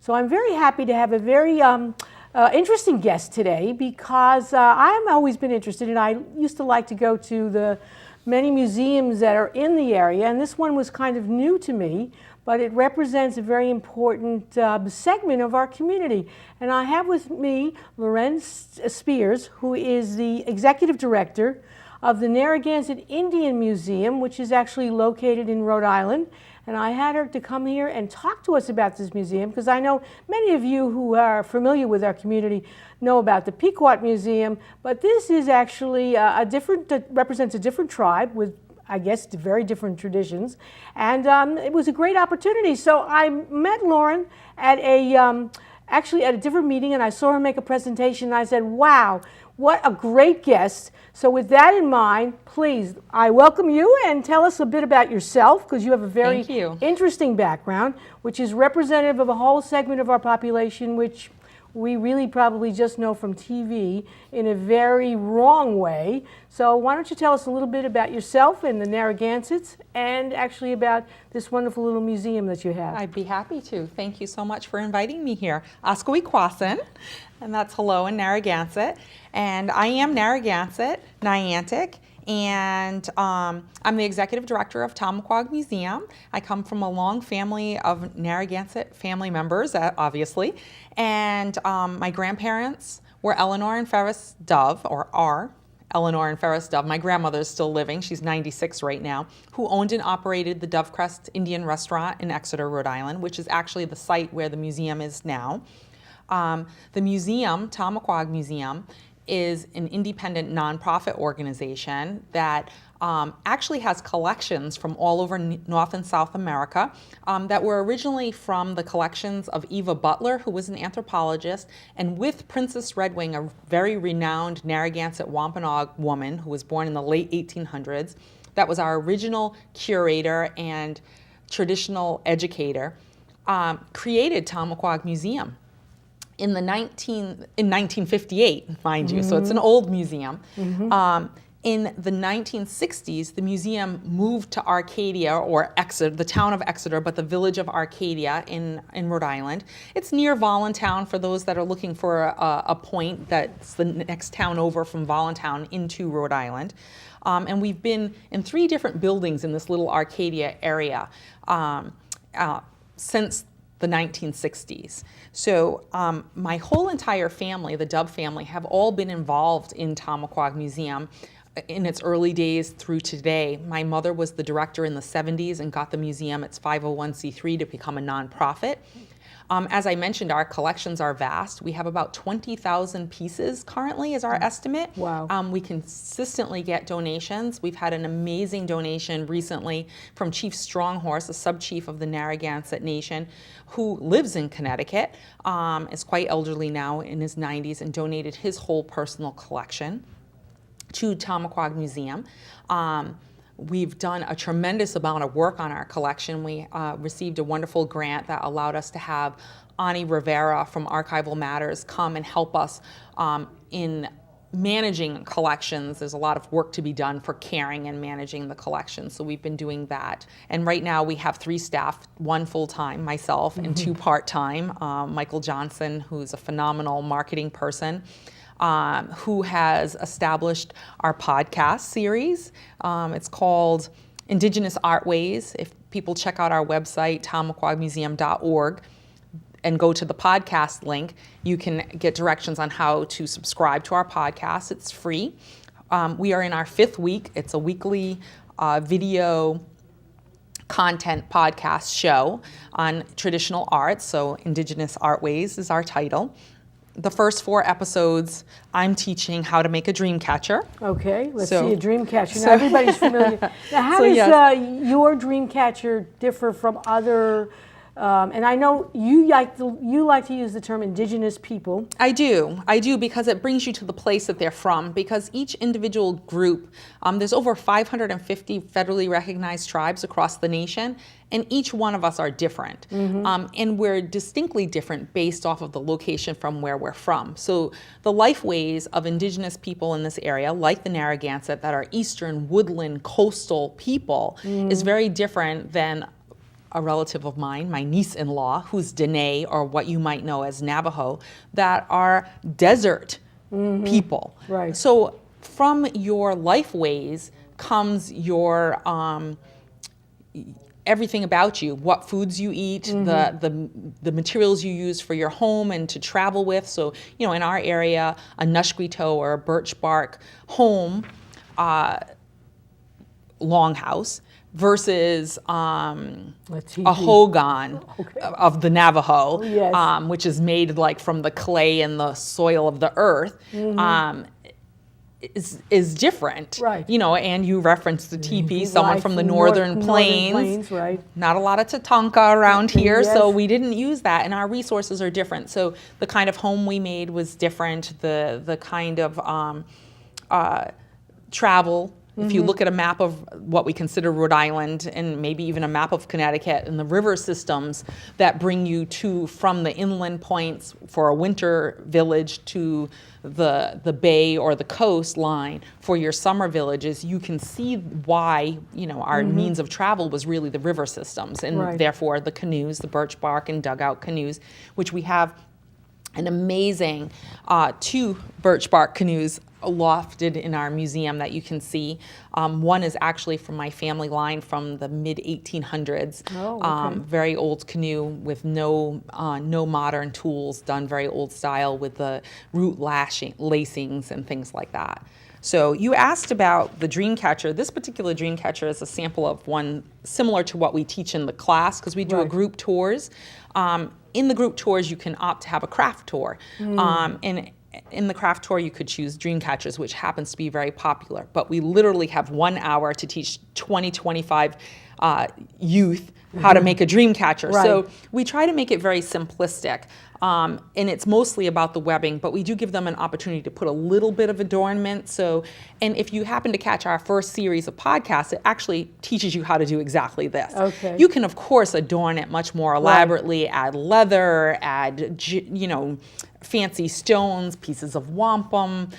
So I'm very happy to have a very interesting guest today because I've always been interested, and I used to like to go to the many museums that are in the area, and this one was kind of new to me, but it represents a very important segment of our community. And I have with me Lorén Spears, who is the executive director of the Narragansett Indian Museum, which is actually located in Rhode Island. And I had her to come here and talk to us about this museum because I know many of you who are familiar with our community know about the Pequot Museum, but this is actually represents a different tribe with, I guess, very different traditions. And it was a great opportunity. So I met Lorén at actually at a different meeting, and I saw her make a presentation, and I said, wow, what a great guest. So with that in mind, please, I welcome you and tell us a bit about yourself, because you have a very interesting background, which is representative of a whole segment of our population, which we really probably just know from TV in a very wrong way. So why don't you tell us a little bit about yourself and the Narragansetts, and actually about this wonderful little museum that you have. I'd be happy to. Thank you so much for inviting me here. Askwekwasin, and that's hello in Narragansett. And I am Narragansett, Niantic, and I'm the executive director of Tomaquag Museum. I come from a long family of Narragansett family members, obviously, and my grandparents were Eleanor and Ferris Dove, or are Eleanor and Ferris Dove. My grandmother's still living, she's 96 right now, who owned and operated the Dovecrest Indian Restaurant in Exeter, Rhode Island, which is actually the site where the museum is now. The museum, Tomaquag Museum, is an independent nonprofit organization that actually has collections from all over North and South America that were originally from the collections of Eva Butler, who was an anthropologist, and with Princess Redwing, a very renowned Narragansett Wampanoag woman who was born in the late 1800s. That was our original curator and traditional educator, created Tomaquag Museum in 1958, mind you, so it's an old museum. In the 1960s, the museum moved to Arcadia, or Exeter, the town of Exeter, but the village of Arcadia in Rhode Island. It's near Voluntown for those that are looking for a point that's the next town over from Voluntown into Rhode Island. And we've been in 3 different buildings in this little Arcadia area since the 1960s. So my whole entire family, the Dove family, have all been involved in Tomaquag Museum in its early days through today. My mother was the director in the 70s and got the museum its 501c3 to become a nonprofit. As I mentioned, our collections are vast. We have about 20,000 pieces currently is our estimate. Wow. We consistently get donations. We've had an amazing donation recently from Chief Stronghorse, a sub-chief of the Narragansett Nation, who lives in Connecticut, is quite elderly now, in his 90s, and donated his whole personal collection to Tomaquag Museum. We've done a tremendous amount of work on our collection. We received a wonderful grant that allowed us to have Ani Rivera from Archival Matters come and help us in managing collections. There's a lot of work to be done for caring and managing the collection, so we've been doing that. And right now we have 3 staff, 1 full-time, myself, and 2 part-time. Michael Johnson, who's a phenomenal marketing person, who has established our podcast series. It's called Indigenous Art Ways. If people check out our website, tomaquagmuseum.org, and go to the podcast link, you can get directions on how to subscribe to our podcast. It's free. We are in our 5th week. It's a weekly video content podcast show on traditional arts, so Indigenous Art Ways is our title. The first 4 episodes, I'm teaching how to make a dream catcher. Okay, let's see a dream catcher. Now, everybody's familiar. Now, how does your dream catcher differ from other? And I know you like to use the term indigenous people. I do because it brings you to the place that they're from, because each individual group, there's over 550 federally recognized tribes across the nation, and each one of us are different. And we're distinctly different based off of the location from where we're from. So the life ways of indigenous people in this area, like the Narragansett, that are eastern, woodland, coastal people, is very different than a relative of mine, my niece-in-law, who's Dene, or what you might know as Navajo, that are desert people. Right. So from your life ways comes your everything about you, what foods you eat, the materials you use for your home and to travel with. So, you know, in our area, a nushquito or a birch bark home, longhouse, versus a hogan of the Navajo, Yes. which is made like from the clay and the soil of the earth. Is different, Right. you know, and you referenced the teepee, someone from the northern plains. Right. Not a lot of tatanka around here, so Yes. we didn't use that, and our resources are different. So the kind of home we made was different. The kind of travel. If you look at a map of what we consider Rhode Island, and maybe even a map of Connecticut, and the river systems that bring you to from the inland points for a winter village to the bay or the coastline for your summer villages, you can see why, you know, our means of travel was really the river systems, and Right. therefore the canoes, the birch bark and dugout canoes, which we have an amazing 2 birch bark canoes lofted in our museum that you can see. One is actually from my family line from the mid-1800s. Oh, okay. Very old canoe with no modern tools, done very old style with the root lacings and things like that. So you asked about the dream catcher. This particular dream catcher is a sample of one similar to what we teach in the class, because we do a Right. group tours. In the group tours, you can opt to have a craft tour. And in the craft tour, you could choose dream catchers, which happens to be very popular. But we literally have 1 hour to teach 25 youth how to make a dream catcher. Right. So we try to make it very simplistic. And it's mostly about the webbing, but we do give them an opportunity to put a little bit of adornment. So, and if you happen to catch our first series of podcasts, it actually teaches you how to do exactly this. Okay. You can, of course, adorn it much more elaborately, add leather, add, you know, fancy stones, pieces of wampum,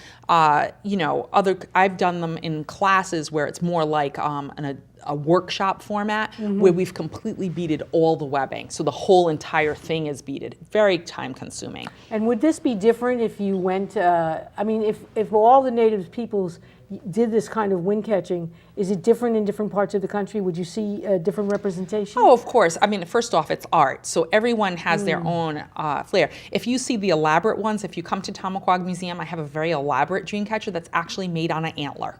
you know, I've done them in classes where it's more like a workshop format where we've completely beaded all the webbing. So the whole entire thing is beaded. Very time consuming. And would this be different if you went, I mean, if all the native peoples did this kind of wind catching, is it different in different parts of the country? Would you see a different representation? Oh, of course. I mean, first off, it's art. So everyone has their own flair. If you see the elaborate ones, if you come to Tomaquag Museum, I have a very elaborate dream catcher that's actually made on an antler.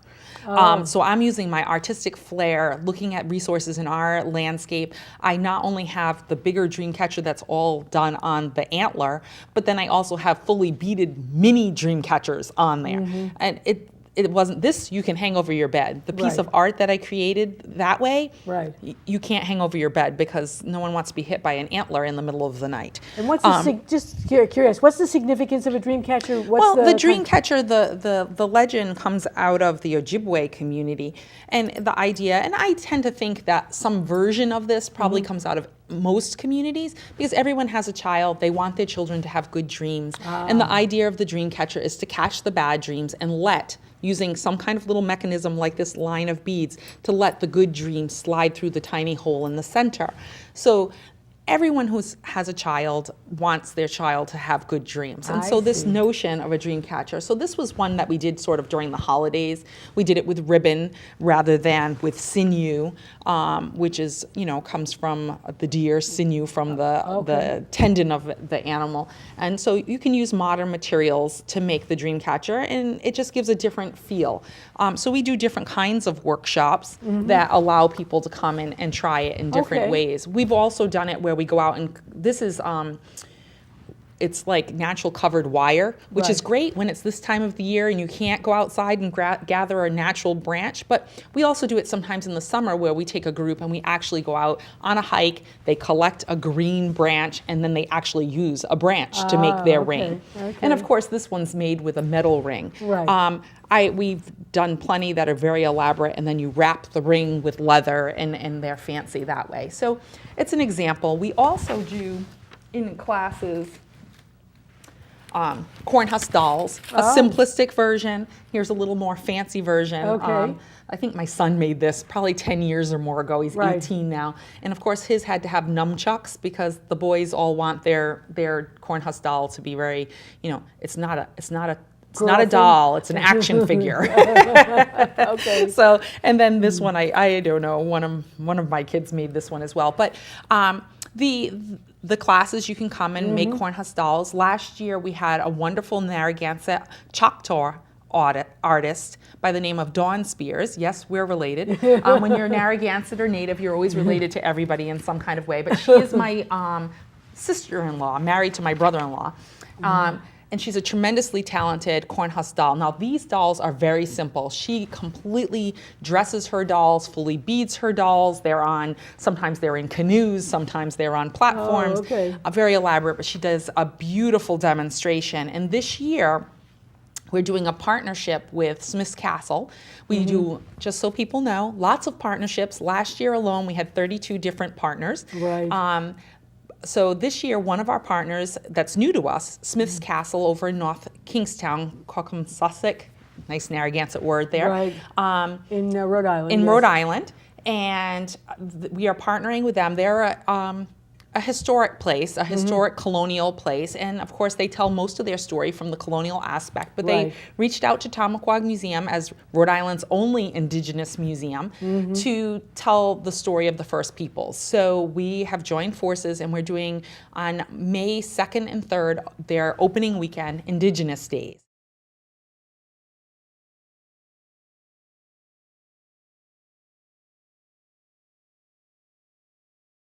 So I'm using my artistic flair, looking at resources in our landscape. I not only have the bigger dream catcher that's all done on the antler, but then I also have fully beaded mini dream catchers on there. And it wasn't this you can hang over your bed. The piece Right. of art that I created that way, Right. you can't hang over your bed because no one wants to be hit by an antler in the middle of the night. And what's the just curious? What's the significance of a dream catcher? What's The dream catcher, the legend comes out of the Ojibwe community, and the idea, and I tend to think that some version of this probably comes out of most communities, because everyone has a child, they want their children to have good dreams, and the idea of the dream catcher is to catch the bad dreams and using some kind of little mechanism like this line of beads, to let the good dreams slide through the tiny hole in the center. So everyone who has a child wants their child to have good dreams. And so this notion of a dream catcher, so this was one that we did sort of during the holidays. We did it with ribbon rather than with sinew, which is, you know, comes from the deer, sinew from the tendon of the animal. And so you can use modern materials to make the dream catcher, and it just gives a different feel. So we do different kinds of workshops that allow people to come in and try it in different ways. We've also done it where we go out, and this is it's like natural covered wire, which is great when it's this time of the year and you can't go outside and gather a natural branch. But we also do it sometimes in the summer where we take a group and we actually go out on a hike, they collect a green branch, and then they actually use a branch to make their ring. And of course, this one's made with a metal ring. We've done plenty that are very elaborate, and then you wrap the ring with leather, and they're fancy that way. So it's an example. We also do in classes corn husk dolls, a simplistic version. Here's a little more fancy version. Okay. I think my son made this probably 10 years or more ago. He's Right. 18 now. And of course his had to have nunchucks because the boys all want their corn husk doll to be very, it's not a doll, it's an action figure. Okay. So, and then this one, I don't know, one of my kids made this one as well. But the classes, you can come and make corn husk dolls. Last year we had a wonderful Narragansett Choctaw artist by the name of Lorén Spears. Yes, we're related. When you're Narragansett or Native, you're always related to everybody in some kind of way. But she is my sister-in-law, married to my brother-in-law. And she's a tremendously talented corn husk doll. Now, these dolls are very simple. She completely dresses her dolls, fully beads her dolls. Sometimes they're in canoes, sometimes they're on platforms. Oh, okay. Very elaborate, but she does a beautiful demonstration. And this year, we're doing a partnership with Smith's Castle. We do, just so people know, lots of partnerships. Last year alone, we had 32 different partners. Right. So this year, one of our partners that's new to us, Smith's Castle over in North Kingstown, Sussex, nice Narragansett word there. Right. In Rhode Island. In yes. Rhode Island. And we are partnering with them. They're a historic place, a historic colonial place. And of course, they tell most of their story from the colonial aspect. But Right. they reached out to Tomaquag Museum as Rhode Island's only indigenous museum to tell the story of the first peoples. So we have joined forces and we're doing on May 2nd and 3rd, their opening weekend, Indigenous Days.